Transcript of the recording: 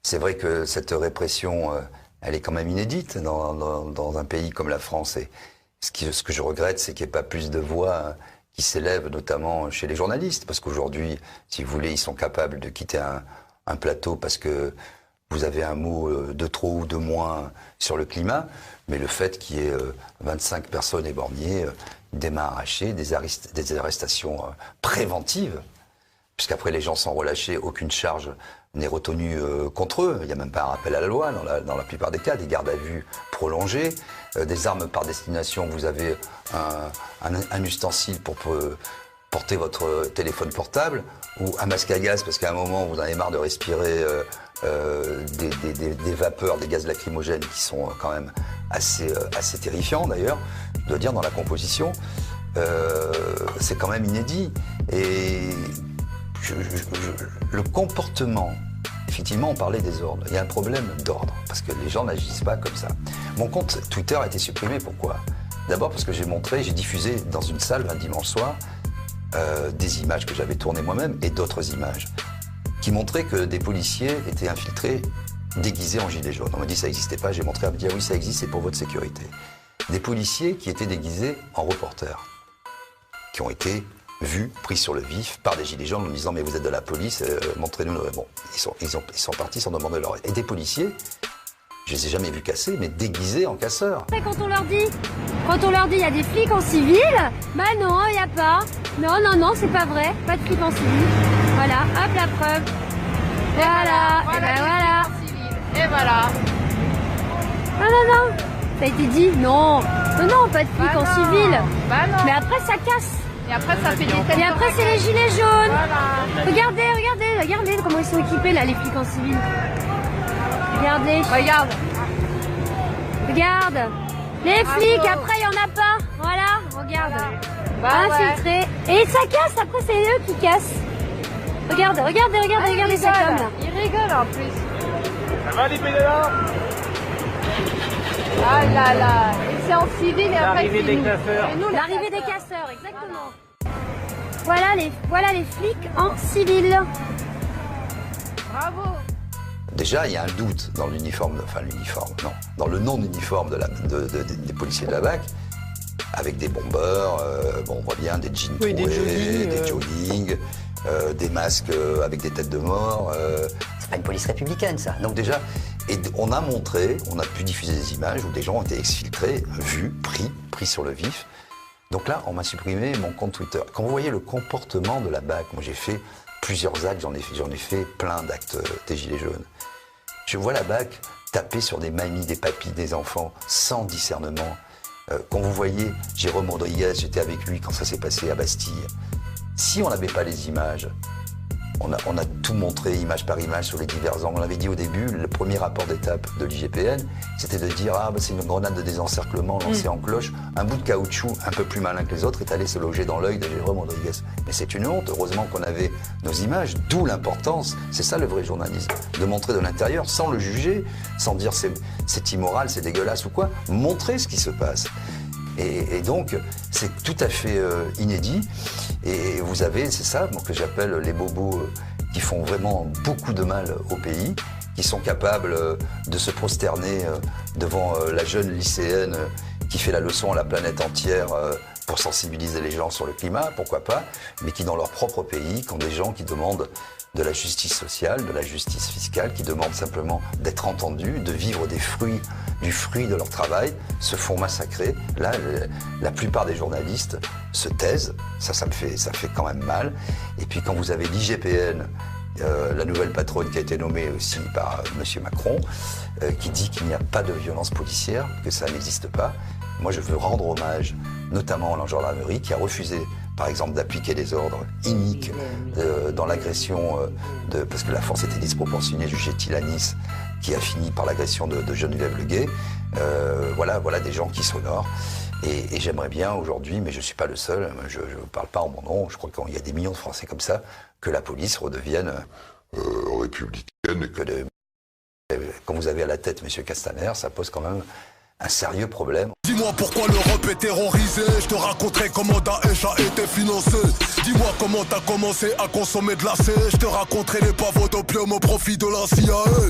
C'est vrai que cette répression, elle est quand même inédite dans un pays comme la France. Et ce que je regrette, c'est qu'il n'y ait pas plus de voix qui s'élèvent, notamment chez les journalistes. Parce qu'aujourd'hui, si vous voulez, ils sont capables de quitter un plateau parce que vous avez un mot de trop ou de moins sur le climat. Mais le fait qu'il y ait 25 personnes éborgnées, des mains arrachées, des arrestations préventives, puisqu'après les gens sont relâchés, aucune charge n'est retenue contre eux. Il n'y a même pas un rappel à la loi dans la plupart des cas, des gardes à vue prolongées, des armes par destination. Vous avez un ustensile pour porter votre téléphone portable, ou un masque à gaz parce qu'à un moment vous en avez marre de respirer des vapeurs, des gaz lacrymogènes qui sont quand même assez terrifiants d'ailleurs, je dois dire, dans la composition. C'est quand même inédit. Et le comportement, effectivement, on parlait des ordres. Il y a un problème d'ordre, parce que les gens n'agissent pas comme ça. Mon compte Twitter a été supprimé, pourquoi? D'abord parce que j'ai diffusé dans une salle un dimanche soir des images que j'avais tournées moi-même et d'autres images qui montraient que des policiers étaient infiltrés, déguisés en gilets jaunes. On m'a dit ça n'existait pas, j'ai montré, on m'a dit ah oui ça existe, c'est pour votre sécurité. Des policiers qui étaient déguisés en reporters, qui ont été vus, pris sur le vif par des gilets jaunes en me disant mais vous êtes de la police, montrez-nous. Bon, ils sont partis sans demander leur aide. Et des policiers, je les ai jamais vus casser, mais déguisés en casseurs. Quand on leur dit il y a des flics en civil, bah non, il n'y a pas. Non, c'est pas vrai, pas de flics en civil. Voilà, hop la preuve. Voilà, et ben voilà. Et voilà. Non, ça a été dit, non, pas de flics en civil. Bah non. Mais après ça casse. Et après ça fait des têtes. Et après c'est les gilets jaunes. Voilà. Regardez comment ils sont équipés là, les flics en civil. Regardez. Regarde. Les flics, après il n'y en a pas. Voilà, regarde. Bah infiltrés. Ouais. Et ça casse, après c'est eux qui cassent. Regardez ça comme là. Ils rigolent en plus. Ça va les pédalants? Ah là là. Et c'est en civil et après L'arrivée des casseurs. L'arrivée des casseurs, exactement. Voilà les flics en civil. Bravo. Déjà, il y a un doute dans dans le non-uniforme des policiers de la BAC, avec des bombeurs, on voit bien des jeans troués, des jogging, des masques avec des têtes de mort. C'est pas une police républicaine, ça. Donc déjà, on a pu diffuser des images où des gens ont été exfiltrés, vus, pris sur le vif. Donc là, on m'a supprimé mon compte Twitter. Quand vous voyez le comportement de la BAC, moi j'ai fait plusieurs actes, j'en ai fait plein d'actes des Gilets jaunes. Je vois la BAC taper sur des mamies, des papis, des enfants, sans discernement. Quand vous voyez Jérôme Rodriguez, j'étais avec lui quand ça s'est passé à Bastille. Si on n'avait pas les images, on a tout montré, image par image, sur les divers angles. On avait dit au début, le premier rapport d'étape de l'IGPN, c'était de dire « c'est une grenade de désencerclement lancée en cloche. Un bout de caoutchouc, un peu plus malin que les autres, est allé se loger dans l'œil de Jérôme Rodriguez. » Mais c'est une honte. Heureusement qu'on avait nos images, d'où l'importance. C'est ça le vrai journalisme. De montrer de l'intérieur, sans le juger, sans dire c'est immoral, c'est dégueulasse ou quoi. Montrer ce qui se passe. Et donc, c'est tout à fait inédit. Et vous avez, c'est ça que j'appelle les bobos qui font vraiment beaucoup de mal au pays, qui sont capables de se prosterner devant la jeune lycéenne qui fait la leçon à la planète entière pour sensibiliser les gens sur le climat, pourquoi pas, mais qui dans leur propre pays, quand des gens qui demandent de la justice sociale, de la justice fiscale, qui demandent simplement d'être entendus, de vivre du fruit de leur travail, se font massacrer. Là, la plupart des journalistes se taisent, ça fait quand même mal. Et puis quand vous avez l'IGPN, la nouvelle patronne qui a été nommée aussi par M. Macron, qui dit qu'il n'y a pas de violence policière, que ça n'existe pas. Moi, je veux rendre hommage, notamment à la gendarmerie, qui a refusé, par exemple, d'appliquer des ordres iniques dans l'agression parce que la force était disproportionnée du Getil à Nice, qui a fini par l'agression de Geneviève Leguet. Voilà des gens qui s'honorent. Et j'aimerais bien aujourd'hui, mais je ne suis pas le seul, je ne parle pas en mon nom, je crois qu'il y a des millions de Français comme ça, que la police redevienne républicaine. Quand vous avez à la tête M. Castaner, ça pose quand même un sérieux problème. Dis-moi pourquoi l'Europe est terrorisée. Je te raconterai comment Daesh a été financé. Dis-moi comment t'as commencé à consommer de la C. Je te raconterai les pavots d'opium au profit de la CIA.